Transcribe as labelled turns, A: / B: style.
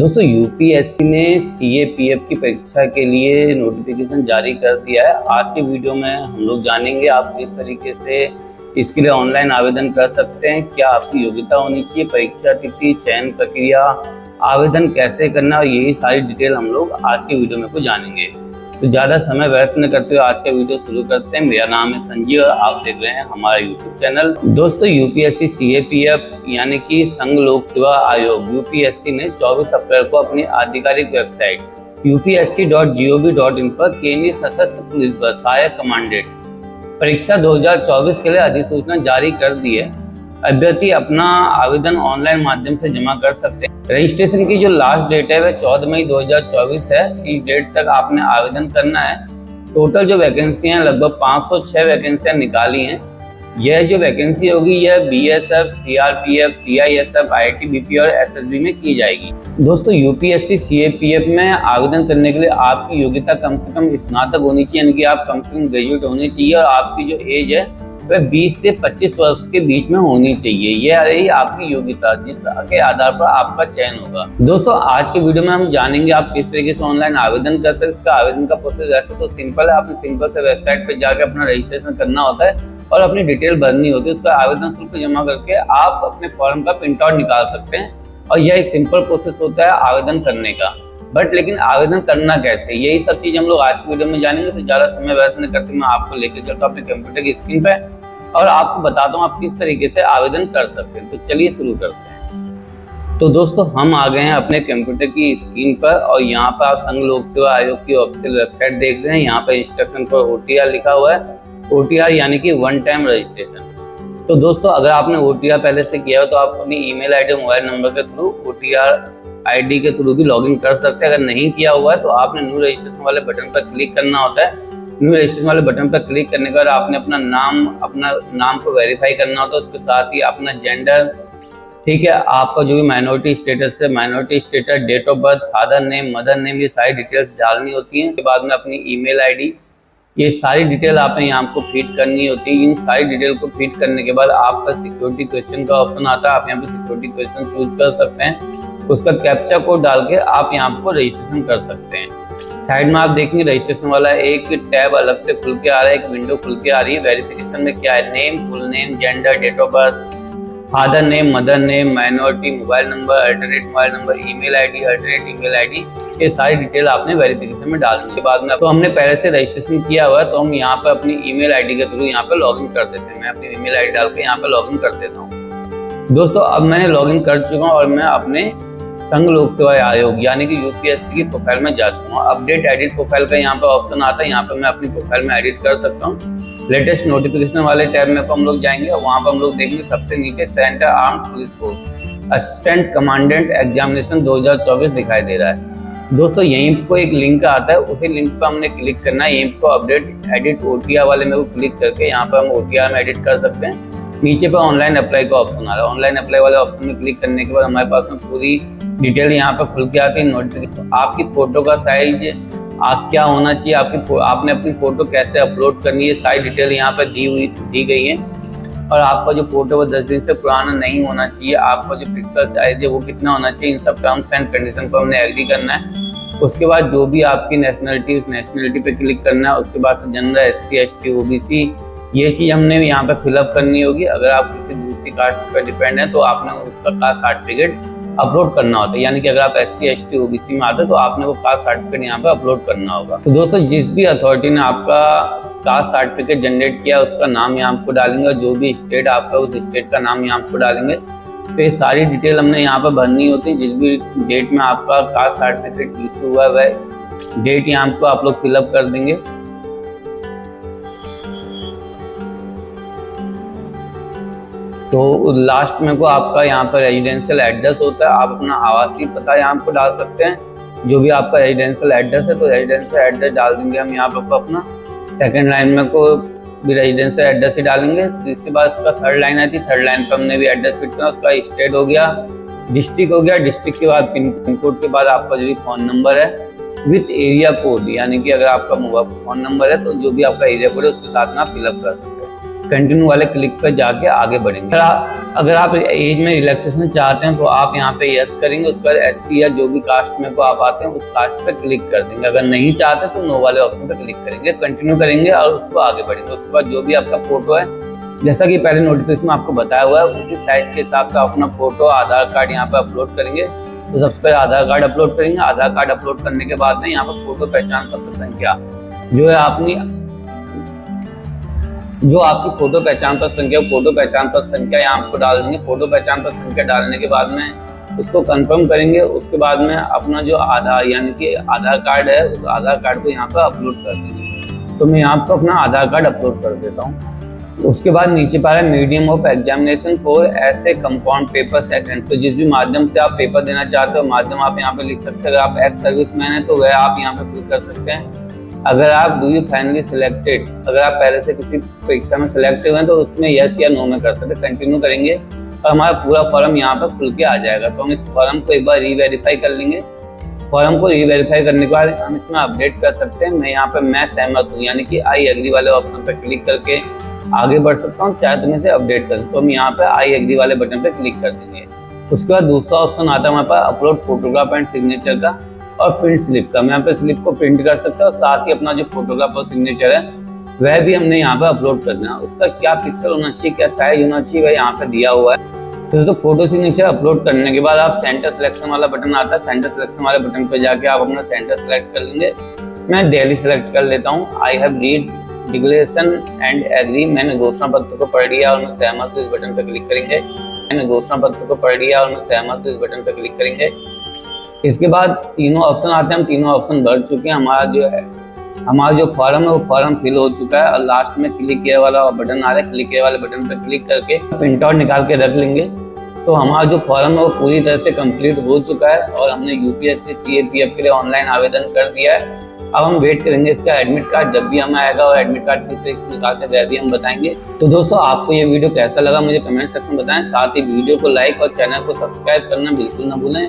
A: दोस्तों यूपीएससी ने सीएपीएफ की परीक्षा के लिए नोटिफिकेशन जारी कर दिया है। आज के वीडियो में हम लोग जानेंगे आप किस तरीके से इसके लिए ऑनलाइन आवेदन कर सकते हैं, क्या आपकी योग्यता होनी चाहिए, परीक्षा तिथि, चयन प्रक्रिया, आवेदन कैसे करना, और यही सारी डिटेल हम लोग आज के वीडियो में जानेंगे। तो ज़्यादा समय व्यर्थ न करते हुए आज का वीडियो शुरू करते हैं। मेरा नाम है संजीव और आप देख रहे हैं हमारा यूट्यूब चैनल। दोस्तों यूपीएससी सीएपीएफ यानी कि संघ लोक सेवा आयोग यूपीएससी ने 24 अप्रैल को अपनी आधिकारिक वेबसाइट upsc.gov.in पर केंद्रीय सशस्त्र पुलिस बल सहायक कमांडेंट परीक्षा 2024 के लिए अधिसूचना जारी कर दी है। अभ्यर्थी अपना आवेदन ऑनलाइन माध्यम से जमा कर सकते हैं। रजिस्ट्रेशन की जो लास्ट डेट है वह 14 मई 2024 है। इस डेट तक आपने आवेदन करना है। टोटल जो वैकेंसियां हैं लगभग 506 वैकेंसियां निकाली हैं। यह जो वैकेंसी होगी यह बीएसएफ, सीआरपीएफ, सीआईएसएफ, आईटीबीपी और एसएसबी में की जाएगी। दोस्तों यूपीएससी सीएपीएफ में आवेदन करने के लिए आपकी योग्यता कम से कम स्नातक होनी चाहिए, यानी कि आप कम से कम ग्रेजुएट होने चाहिए और आपकी जो एज है वह 20 से 25 वर्ष के बीच में होनी चाहिए। यह रही आपकी योग्यता जिसके आधार पर आपका चयन होगा। दोस्तों आज के वीडियो में हम जानेंगे आप किस तरीके से ऑनलाइन आवेदन कर सकते हैं। इसका आवेदन का प्रोसेस वैसे तो सिंपल है। आपने सिंपल से वेबसाइट पर जाकर अपना रजिस्ट्रेशन करना होता है और अपनी डिटेल भरनी होती है। उसका आवेदन शुल्क जमा करके आप अपने फॉर्म का प्रिंट आउट निकाल सकते हैं और यह एक सिंपल प्रोसेस होता है आवेदन करने का। लेकिन आवेदन करना कैसे, यही सब चीज हम लोग आज की वीडियो में जानेंगे। तो ज्यादा समय व्यर्थ न करते मैं आपको लेकर चलता हूँ अपने कंप्यूटर की स्क्रीन पे और आपको बताता हूँ आप किस तरीके से आवेदन कर सकते हैं। तो चलिए शुरू करते हैं। तो दोस्तों हम आ गए हैं अपने कंप्यूटर की स्क्रीन पर और यहाँ पर आप संघ लोक सेवा आयोग की ऑफिशियल वेबसाइट देख रहे हैं। यहाँ पर इंस्ट्रक्शन पर OTR लिखा हुआ है। OTR यानी कि वन टाइम रजिस्ट्रेशन। तो दोस्तों अगर आपने OTR पहले से किया हो तो आप अपनी ईमेल आईडी, मोबाइल नंबर के थ्रू OTR आईडी के थ्रू भी लॉगिन कर सकते हैं। अगर नहीं किया हुआ है तो आपने न्यू रजिस्ट्रेशन वाले बटन पर क्लिक करना होता है। न्यू रजिस्ट्रेशन वाले बटन पर क्लिक करने के बाद आपने अपना नाम को वेरीफाई करना होता है। उसके साथ ही अपना जेंडर, ठीक है, आपका जो भी माइनॉरिटी स्टेटस है, minority status, date of birth, father name, mother name, ये सारी डिटेल्स डालनी होती हैं। उसके बाद में अपनी ईमेल आईडी, ये सारी डिटेल आपने यहाँ को फीड करनी होती है। इन सारी डिटेल को फीड करने के बाद आपका सिक्योरिटी क्वेश्चन का ऑप्शन आता है। आप यहाँ पे सिक्योरिटी क्वेश्चन चूज कर सकते हैं। उसका कैप्चा कोड डाल के आप यहाँ को रजिस्ट्रेशन कर सकते हैं। साइड में आप देखेंगे रजिस्ट्रेशन वाला एक टैब अलग से खुल के आ रहा है, एक विंडो खुल के आ रही है। वेरिफिकेशन में क्या है, name, full name, gender, date of birth, father name, mother name, minority, mobile number, alternate mobile number, email ID, alternate email ID, ये सारी डिटेल आपने वेरिफिकेशन में डालने के बाद में तो हमने पहले से रजिस्ट्रेशन किया हुआ है तो हम यहाँ पर अपनी ईमेल आईडी के थ्रू यहाँ पर लॉगिन कर देते हैं। मैं अपनी ईमेल आईडी डाल के यहाँ पर लॉगिन कर देता हूँ। दोस्तों अब मैंने लॉगिन कर चुका हूँ और मैं अपने संघ लोक सेवा आयोग यानी कि यूपीएससी की प्रोफाइल में जा चुका हूँ। अपडेट एडिट प्रोफाइल का यहाँ पर ऑप्शन आता है। यहाँ पर मैं अपनी प्रोफाइल में एडिट कर सकता हूँ। लेटेस्ट नोटिफिकेशन वाले टैब में हम लोग जाएंगे और वहाँ पर हम लोग देखेंगे सबसे नीचे centre armed police force assistant commandant examination 2024 दिखाई दे रहा है। दोस्तों यहीं को एक लिंक आता है, उसी लिंक पर हमने क्लिक करना है। यहीं को अपडेट एडिट OTR वाले में क्लिक करके यहाँ पर हम OTR में एडिट कर सकते हैं। नीचे पर ऑनलाइन अप्लाई का ऑप्शन आ रहा है। ऑनलाइन अप्लाई वाले ऑप्शन में क्लिक करने के बाद हमारे पास में पूरी डिटेल यहाँ पर खुल के आती है। नोटिफिकेशन, आपकी फोटो का साइज क्या होना चाहिए, आपने अपनी फोटो कैसे अपलोड करनी है, सारी डिटेल यहाँ पर दी गई है। और आपका जो फोटो वो 10 दिन से पुराना नहीं होना चाहिए। आपका जो पिक्सल साइज है वो कितना होना चाहिए, इन सब टर्म्स एंड कंडीशन पर हमने एग्री करना है। उसके बाद जो भी आपकी नेशनलिटी, उस नेशनलिटी पे क्लिक करना है। उसके बाद जनरल, SC, ST, OBC, ये चीज़ हमने यहाँ पे फिलअप करनी होगी। अगर आप किसी दूसरी कास्ट पर डिपेंड है तो आपने उसका कास्ट सर्टिफिकेट अपलोड करना होता है। यानी कि अगर आप SC, ST, OBC में आते तो आपने वो कास्ट सर्टिफिकेट यहाँ पे अपलोड करना होगा। तो दोस्तों जिस भी अथॉरिटी ने आपका कास्ट सर्टिफिकेट जनरेट किया उसका नाम यहाँ आपको डालेंगे। जो भी स्टेट आपका उस स्टेट का नाम यहाँ आपको डालेंगे। तो ये सारी डिटेल हमने यहाँ पर भरनी होती है। जिस भी डेट में आपका कास्ट सर्टिफिकेट इशू हुआ है वह डेट यहाँ आपको आप लोग फिलअप कर देंगे। तो लास्ट में को आपका यहाँ पर रेजिडेंशियल एड्रेस होता है। आप अपना आवासीय पता यहाँ पर डाल सकते हैं। जो भी आपका रेजिडेंशियल एड्रेस है तो रेजिडेंशियल एड्रेस डाल देंगे हम यहाँ पर अपना। सेकंड लाइन में को भी रेजिडेंशियल एड्रेस ही डालेंगे। तीसरी बार उसका थर्ड लाइन आती है। थर्ड लाइन पर हमने भी एड्रेस फिट करना। उसका स्टेट हो गया, डिस्ट्रिक्ट हो गया, डिस्ट्रिक्ट के बाद पिन कोड के बाद आपका जो भी फ़ोन नंबर है विथ एरिया कोड, यानी कि अगर आपका मोबाइल फ़ोन नंबर है तो जो भी आपका एरिया कोड है उसके साथ में आप फिलअप कर सकते हैं। कंटिन्यू वाले क्लिक पर जाके आगे बढ़ेंगे। अगर आप एज में रिलैक्सेशन चाहते हैं तो आप यहाँ पे यस करेंगे, उसके बाद एससी या जो भी कास्ट में को आप आते हैं उस कास्ट पे क्लिक कर देंगे। अगर नहीं चाहते तो नो वाले ऑप्शन पे क्लिक करेंगे, कंटिन्यू करेंगे और उसको आगे बढ़ेंगे। उसके बाद जो भी आपका फोटो है, जैसा कि पहले नोटिफिकेशन में आपको बताया हुआ है, उसी साइज के हिसाब से अपना फोटो आधार कार्ड यहाँ पे अपलोड करेंगे। तो सबसे पहले आधार कार्ड अपलोड करेंगे। आधार कार्ड अपलोड करने के बाद में यहाँ पर फोटो पहचान पत्र संख्या जो है आपकी फोटो पहचान पत्र संख्या, फोटो पहचान पत्र संख्या यहाँ आपको डाल देंगे। फोटो पहचान पत्र संख्या डालने के बाद में उसको कंफर्म करेंगे। उसके बाद में अपना जो आधार यानी कि आधार कार्ड है, उस आधार कार्ड को यहाँ पर अपलोड कर देंगे। तो मैं यहाँ पर अपना आधार कार्ड अपलोड कर देता हूँ। उसके बाद नीचे पा रहा है मीडियम ऑफ एग्जामिनेशन फॉर ऐसे कंपाउंड पेपर सेकंड। तो जिस भी माध्यम से आप पेपर देना चाहते हो माध्यम आप यहाँ पे लिख सकते हैं। अगर आप एक्स सर्विसमैन है तो वह आप यहाँ पे फिल कर सकते हैं। अगर आप डू यू फाइनली सिलेक्टेड, अगर आप पहले से किसी परीक्षा में सिलेक्ट हुए हैं तो उसमें यस या नो में कर सकते हैं। कंटिन्यू करेंगे और हमारा पूरा फॉर्म यहाँ पर खुल के आ जाएगा। तो हम इस फॉर्म को एक बार रीवेरीफाई कर लेंगे। फॉर्म को रीवेरीफाई करने के बाद हम इसमें अपडेट कर सकते हैं। मैं यहाँ पे मैं सहमत हूँ यानी कि आई एग्री वाले ऑप्शन पर क्लिक करके आगे बढ़ सकता हूँ, चाहे तो मैं इसे अपडेट कर सकता हूँ। हम यहाँ पे आई एग्री वाले बटन पे क्लिक कर देंगे। उसके बाद दूसरा ऑप्शन आता है हमारे पास अपलोड फोटोग्राफ एंड सिग्नेचर का और प्रिंट स्लिप का। मैं यहाँ पे स्लिप को प्रिंट कर सकता हूँ, साथ ही अपना जो फोटोग्राफ और सिग्नेचर है वह भी हमने यहाँ पे अपलोड करना है। उसका क्या पिक्सल होना चाहिए, क्या साइज होना चाहिए, वह यहाँ पे दिया हुआ है। तो दोस्तों फोटो सिग्नेचर अपलोड करने के बाद आप सेंटर सिलेक्शन वाला बटन आता है, सेंटर सिलेक्शन वाले बटन पे जाके आप अपना सेंटर सेलेक्ट कर लेंगे। मैं दिल्ली सेलेक्ट कर लेता हूँ। I have read declaration and agree, मैंने घोषणा पत्र को पढ़ लिया और मैं सहमत हूँ, इस बटन पर क्लिक करेंगे। मैंने घोषणा पत्र को पढ़ लिया और मैं सहमत हूँ, इस बटन पर क्लिक करेंगे। इसके बाद तीनों ऑप्शन आते हैं, हम तीनों ऑप्शन भर चुके हैं। हमारा जो फॉर्म है वो फॉर्म फिल हो चुका है और लास्ट में क्लिक किया वाला बटन आ रहा है। क्लिक किया वाले बटन पर क्लिक करके प्रिंट आउट निकाल के रख लेंगे। तो हमारा जो फॉर्म है वो पूरी तरह से कंप्लीट हो चुका है और हमने यूपीएससी सीएपीएफ के लिए ऑनलाइन आवेदन कर दिया है। अब हम वेट करेंगे इसका एडमिट कार्ड जब भी हमें आएगा और एडमिट कार्ड किस तरीके से निकालते हैं वह भी हम बताएंगे। तो दोस्तों आपको ये वीडियो कैसा लगा मुझे कमेंट सेक्शन में बताएं। साथ ही वीडियो को लाइक और चैनल को सब्सक्राइब करना बिल्कुल ना भूलें।